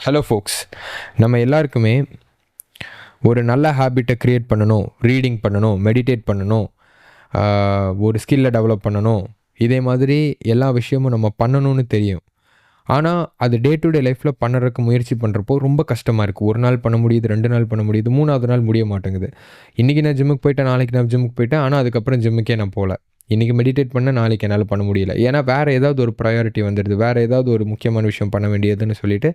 Hello ஃபோக்ஸ், நம்ம எல்லாருக்குமே ஒரு நல்ல ஹேபிட்டை க்ரியேட் பண்ணணும், ரீடிங் பண்ணணும், மெடிடேட் பண்ணணும், ஒரு ஸ்கில்லை டெவலப் பண்ணணும், இதே மாதிரி எல்லா விஷயமும் நம்ம பண்ணணும்னு தெரியும். ஆனால் அது டே டு டே லைஃப்பில் பண்ணுறதுக்கு முயற்சி பண்ணுறப்போ ரொம்ப கஷ்டமாக இருக்குது. ஒரு நாள் பண்ண முடியுது, 2 நாள் பண்ண முடியுது, 3வது நாள் முடிய மாட்டேங்குது. இன்றைக்கி நான் ஜிம்முக்கு போயிட்டேன், நாளைக்கு நான் ஜிம்முக்கு போயிட்டேன், ஆனால் அதுக்கப்புறம் ஜிம்முக்கே நான் போகல. இன்றைக்கி மெடிடேட் பண்ண, நாளைக்கு என்னால் பண்ண முடியல. ஏன்னா வேறு ஏதாவது ஒரு ப்ரையாரிட்டி வந்துடுது, வேறு ஏதாவது ஒரு முக்கியமான விஷயம் பண்ண வேண்டியதுன்னு சொல்லிட்டு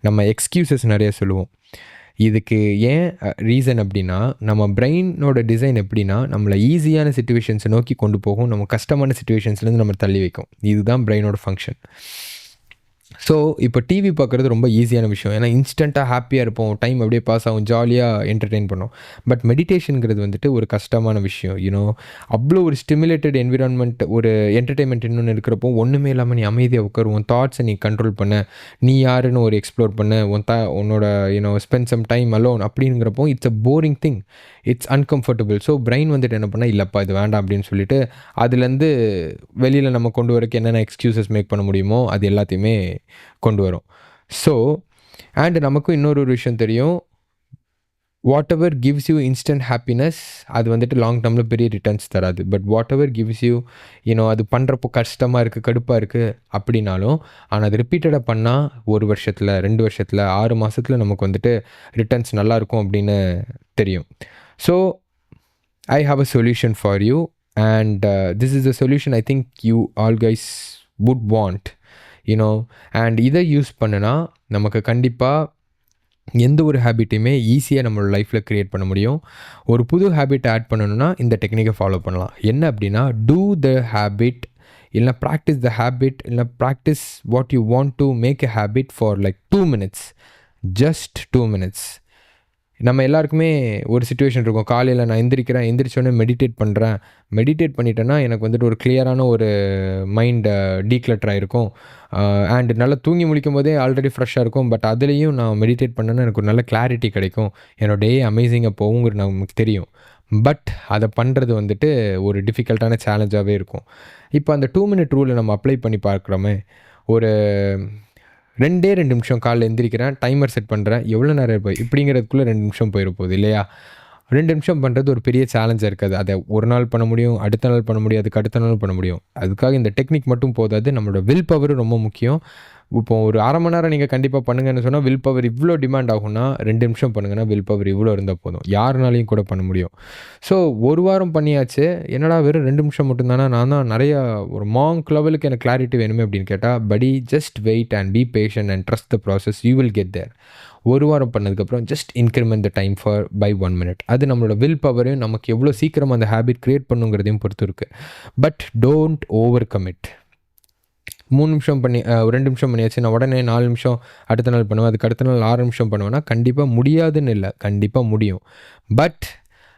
நம்ம எக்ஸ்கியூசஸ் நிறைய சொல்லுவோம். இதுக்கு ஏன் ரீசன் அப்படின்னா, நம்ம பிரெயினோட டிசைன் எப்படின்னா, நம்மளை ஈஸியான சிச்சுவேஷன்ஸை நோக்கி கொண்டு போகும், நம்ம கஷ்டமான சிச்சுவேஷன்ஸ்லேருந்து நம்ம தள்ளி வைக்கும். இதுதான் பிரெயினோட ஃபங்க்ஷன். ஸோ இப்போ டிவி பார்க்குறது ரொம்ப ஈஸியான விஷயம். ஏன்னா இன்ஸ்டண்ட்டாக ஹாப்பியாக இருப்போம், டைம் அப்படியே பாஸ் ஆகும், ஜாலியாக என்டர்டெயின் பண்ணோம். பட் மெடிடேஷனுங்கிறது வந்துட்டு ஒரு கஷ்டமான விஷயம். அவ்வளோ ஒரு ஸ்டிமுலேட்டட் என்விரான்மெண்ட், ஒரு என்டர்டெயின்மெண்ட் இன்னொன்று இருக்கிறப்போ ஒன்றுமே இல்லாமல் நீ அமைதியாக உட்காரு, உன் தாட்ஸை நீ கண்ட்ரோல் பண்ண, நீ யாருன்னு ஒரு எக்ஸ்ப்ளோர் பண்ண, உன்னோட ஸ்பெண்ட் சம் டைம் அலோன் அப்படிங்கிறப்போ it's a boring thing, it's uncomfortable. So brain வந்துட்டு என்ன பண்ணால், இல்லைப்பா இது வேண்டாம் அப்படின்னு சொல்லிட்டு அதுலேருந்து வெளியில் நம்ம கொண்டு வரக்கு என்னென்ன எக்ஸ்கியூசஸ் மேக் பண்ண முடியுமோ அது எல்லாத்தையுமே கொண்டு வரும். ஸோ அண்ட் நமக்கும் இன்னொரு விஷயம் தெரியும், what ever gives you instant happiness அது வந்துட்டு லாங் டேர்மில் பெரிய ரிட்டர்ன்ஸ் தராது. But what ever gives you அது பண்ணுறப்போ கஷ்டமாக இருக்குது, கடுப்பாக இருக்குது அப்படின்னாலும், ஆனால் அது ரிப்பீட்டடாக பண்ணால் 1 வருஷத்தில், 2 வருஷத்தில், 6 மாதத்தில் நமக்கு வந்துட்டு ரிட்டர்ன்ஸ் நல்லாயிருக்கும் அப்படின்னு தெரியும். So I have a solution for you, and this is a solution I think you all guys would want, and இதை யூஸ் பண்ணுனா நமக்கு கண்டிப்பாக எந்த ஒரு ஹேபிட்டையுமே ஈஸியாக நம்மளோட லைஃப்பில் க்ரியேட் பண்ண முடியும். ஒரு புது ஹேபிட் ஆட் பண்ணணுன்னா இந்த டெக்னிக்கை ஃபாலோ பண்ணலாம். என்ன அப்படின்னா, டூ த ஹேபிட், இல்லைனா ப்ராக்டிஸ் த ஹேபிட், இல்லைனா practice what you want to make a habit for like 2 minutes, just 2 minutes. நம்ம எல்லாருக்குமே ஒரு சிச்சுவேஷன் இருக்கும், காலையில் நான் எந்திரிச்சோடனே மெடிடேட் பண்ணிட்டேன்னா எனக்கு வந்துட்டு ஒரு கிளியரான ஒரு மைண்ட் டீக்ளட்டர் ஆகிருக்கும், அண்ட் நல்லா தூங்கி முடிக்கும் போதே ஆல்ரெடி ஃப்ரெஷ்ஷாக இருக்கும். பட் அதுலேயும் நான் மெடிடேட் பண்ணேன்னா எனக்கு ஒரு நல்ல கிளாரிட்டி கிடைக்கும், என்னோட டே அமேசிங்காக போகுங்கிறது நமக்கு தெரியும். பட் அதை பண்ணுறது வந்துட்டு ஒரு டிஃபிகல்ட்டான சேலஞ்சாகவே இருக்கும். இப்போ அந்த 2 minute ரூலை நம்ம அப்ளை பண்ணி பார்க்குறோமே, ஒரு 2 நிமிஷம் காலைல எந்திரிக்கிறேன், டைமர் செட் பண்ணுறேன், எவ்வளோ நேரம் இருப்போம் இப்படிங்கிறதுக்குள்ளே 2 நிமிஷம் போயிட போகுது இல்லையா? 2 நிமிஷம் பண்ணுறது ஒரு பெரிய சேலஞ்சாக இருக்காது. அதை ஒரு நாள் பண்ண முடியும், அடுத்த நாள் பண்ண முடியும், அதுக்கு அடுத்த நாள் பண்ண முடியும். அதுக்காக இந்த டெக்னிக் மட்டும் போதாது, நம்மளோட வில் பவரும் ரொம்ப முக்கியம். இப்போ ஒரு 1/2 மணி நேரம் நீங்கள் கண்டிப்பாக பண்ணுங்கன்னு சொன்னால் வில் பவர் இவ்வளோ டிமாண்ட் ஆகும்னா, 2 நிமிஷம் பண்ணுங்கன்னா வில் பவர் இவ்வளோ இருந்தால் போதும், யாருனாலையும் கூட பண்ண முடியும். ஸோ 1 வாரம் பண்ணியாச்சு, என்னடா வெறும் 2 நிமிஷம் மட்டும்தானா, நான் தான் நிறையா ஒரு மாங்க் லெவலுக்கு எனக்கு கிளாரிட்டி வேணுமே அப்படின்னு கேட்டால், படி just wait and be patient and trust the process, you will get there. 1 வாரம் பண்ணதுக்கப்புறம் just increment the time for by 1 minute. அது நம்மளோட வில் பவரையும் நமக்கு எவ்வளோ சீக்கிரமாக அந்த ஹேபிட் க்ரியேட் பண்ணுங்கிறதையும் பொறுத்து இருக்குது. But don't over commit. 3 நிமிஷம் பண்ணி 2 நிமிஷம் பண்ணியாச்சு, நான் உடனே 4 நிமிஷம் அடுத்த நாள் பண்ணுவேன், அதுக்கு அடுத்த நாள் 6 நிமிஷம் பண்ணுவேன்னா கண்டிப்பாக முடியாதுன்னு இல்லை, கண்டிப்பாக முடியும். But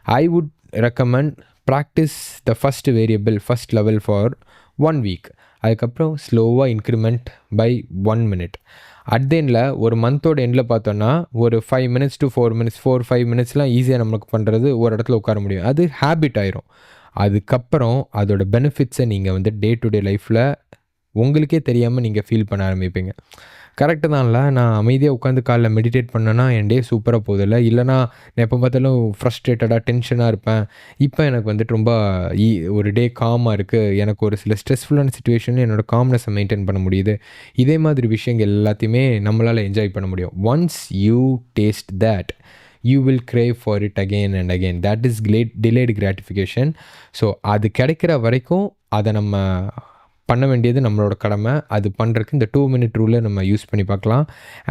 I would recommend practice the first variable, first level for 1 week. அதுக்கப்புறம் ஸ்லோவாக increment by 1 minute. At the எண்டில் ஒரு மந்தோட எண்டில் பார்த்தோன்னா ஒரு 5 minutes to 4 minutes, 4-5 minutesலாம் ஈஸியாக நமக்கு பண்ணுறது, ஒரு இடத்துல உட்கார முடியும், அது ஹேபிட் ஆயிரும். அதுக்கப்புறம் அதோட பெனிஃபிட்ஸை நீங்கள் வந்து டே டு டே லைஃப்பில் உங்களுக்கே தெரியாமல் நீங்கள் ஃபீல் பண்ண ஆரம்பிப்பீங்க. கரெக்டு தான்ல, நான் அமைதியாக உட்காந்து காலைல மெடிடேட் பண்ணேன்னா என் டே சூப்பராக போகுதில்ல, இல்லைனா நான் எப்போ பார்த்தாலும் ஃப்ரஸ்ட்ரேட்டடாக டென்ஷனாக இருப்பேன், இப்போ எனக்கு வந்துட்டு ரொம்ப ஒரு டே காமாக இருக்குது, எனக்கு ஒரு சில ஸ்ட்ரெஸ்ஃபுல்லான சுச்சுவேஷனில் என்னோடய காம்னஸை மெயின்டைன் பண்ண முடியுது. இதே மாதிரி விஷயங்கள் எல்லாத்தையுமே நம்மளால் என்ஜாய் பண்ண முடியும். Once you taste that, you will crave for it again and again. That is delayed gratification. So அது கிடைக்கிற வரைக்கும் அதை நம்ம பண்ண வேண்டியது நம்மளோட கடமை. அது பண்ணுறதுக்கு இந்த 2 minute ரூலை நம்ம யூஸ் பண்ணி பார்க்கலாம்.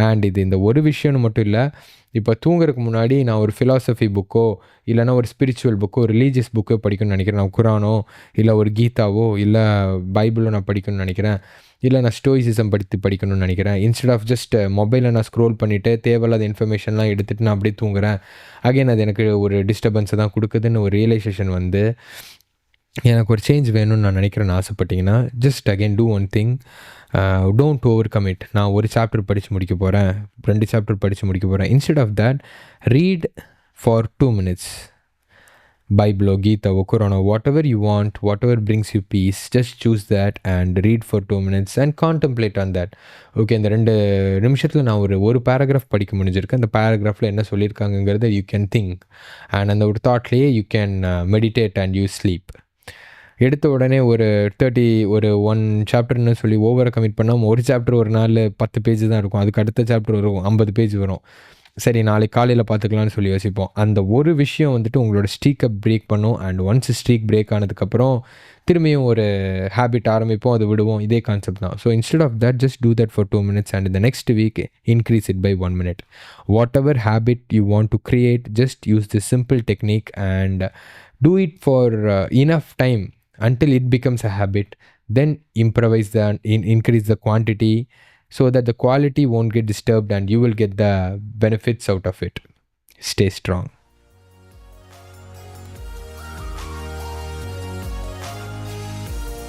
அண்ட் இது இந்த ஒரு விஷயம்னு மட்டும் இல்லை, இப்போ தூங்குறதுக்கு முன்னாடி நான் ஒரு ஃபிலாசபி புக்கோ, இல்லைனா ஒரு ஸ்பிரிச்சுவல் புக்கோ, ரிலீஜியஸ் புக்கோ படிக்கணும்னு நினைக்கிறேன். நான் குரானோ, இல்லை ஒரு கீதாவோ, இல்லை பைபிளோ நான் படிக்கணும்னு நினைக்கிறேன், இல்லை நான் ஸ்டோயிசிசம் படிக்கணும்னு நினைக்கிறேன். இன்ஸ்டெட் ஆஃப் ஜஸ்ட் மொபைலில் நான் ஸ்க்ரோல் பண்ணிவிட்டு தேவையில்லாத இன்ஃபர்மேஷன்லாம் எடுத்துகிட்டு நான் அப்படியே தூங்குறேன், அகைன் அது எனக்கு ஒரு டிஸ்டர்பன்ஸை தான் கொடுக்குதுன்னு ஒரு ரியலைசேஷன் வந்து எனக்கு ஒரு சேஞ்ச் வேணும்னு நான் நினைக்கிறேன்னு ஆசைப்பட்டிங்கன்னா, just again do one thing, don't over commit. நான் ஒரு சாப்டர் படித்து முடிக்க போகிறேன், 2 சாப்டர் படித்து முடிக்க போகிறேன். Instead of that, read for 2 minutes. Bible, Gita, Quran, whatever you want, whatever brings you peace, just choose that and read for 2 minutes and contemplate on that. Okay, இந்த 2 நிமிஷத்தில் நான் ஒரு பேராகிராஃப் படிக்க முடிஞ்சிருக்கு. அந்த பேராகிராஃபில் என்ன சொல்லியிருக்காங்கங்கிறத யூ கேன் திங்க் அண்ட் அந்த ஒரு தாட்லேயே you can meditate and you sleep. எடுத்த உடனே ஒரு 1 சாப்டர்னு சொல்லி ஓவராக கமிட் பண்ணாமல் ஒரு சாப்டர் ஒரு நாள் 10 பேஜ் தான் இருக்கும். அதுக்கு அடுத்த சாப்டர் வரும் 50 பேஜ் வரும். சரி நாளைக்கு காலையில் பார்த்துக்கலான்னு சொல்லி யோசிப்போம். அந்த ஒரு விஷயம் வந்துட்டு உங்களோட ஸ்ட்ரீக்கை பிரேக் பண்ணும். அண்ட் ஒன்ஸ் ஸ்ட்ரீக் பிரேக் ஆனதுக்கப்புறம் திரும்பியும் ஒரு ஹேபிட் ஆரம்பிப்போம், அது விடுவோம். இதே கான்செப்ட் தான். So instead of that just do that for 2 minutes and இந்த next week increase it by 1 minute. Whatever habit you want to create, just use this simple technique and do it for enough time until it becomes a habit. Then improvise increase the quantity so that the quality won't get disturbed and you will get the benefits out of it. Stay strong.